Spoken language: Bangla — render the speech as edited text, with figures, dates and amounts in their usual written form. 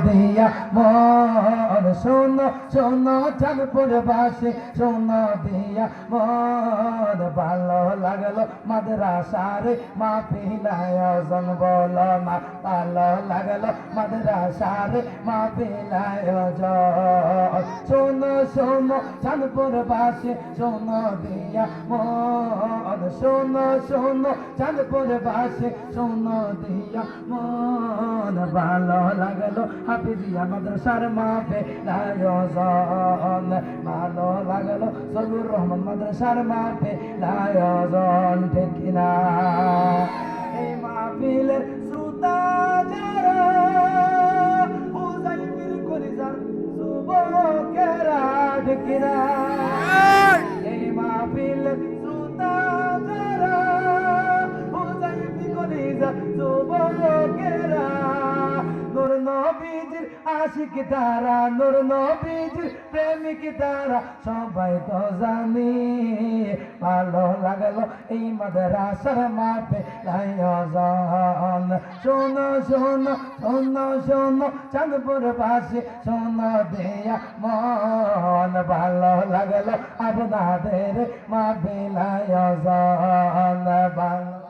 দিয়া মন শোনো শোনো চাঁদপুর বাসী শোনো দিয়া মন ভালো লাগলো মাদ্রাসার মাহফিলায় আয়োজন বলো না ভালো লাগলো মাদ্রাসার মাহফিলায় আয়োজন শোনো শোনো চাঁদপুর বাসী শোনো দিয়া মন শোনো শোনো চাঁদপুর বাসী শোনো দিয়া মন ভালো লাগলো হাফিজিয়া মাদ্রাসার মাহফিলায় আয়োজন ভালো লাগলো সরবুর রহমান মাদ্রাসার মাহফিলায় আয়োজন ঠিক কিনা এই মাহফিলের শ্রোতা যারা হুজাইফির কলিজার যুবকেরা ঠিক কিনা এই মাহফিলের শ্রোতা যারা হুজাইফির কলিজার যুবকেরা নূর নবীজির আশিক তারা নূর নবীজির প্রেমিক তারা সবাই তো জানি ভালো লাগলো এই মাদ্রাসার মাহফিলায় আয়োজন শোনো শোনো শোনো শোনো চাঁদপুর বাসী শোনো দিয়া মন ভালো লাগলো আপনাদের মাহফিলায় আয়োজন ভালো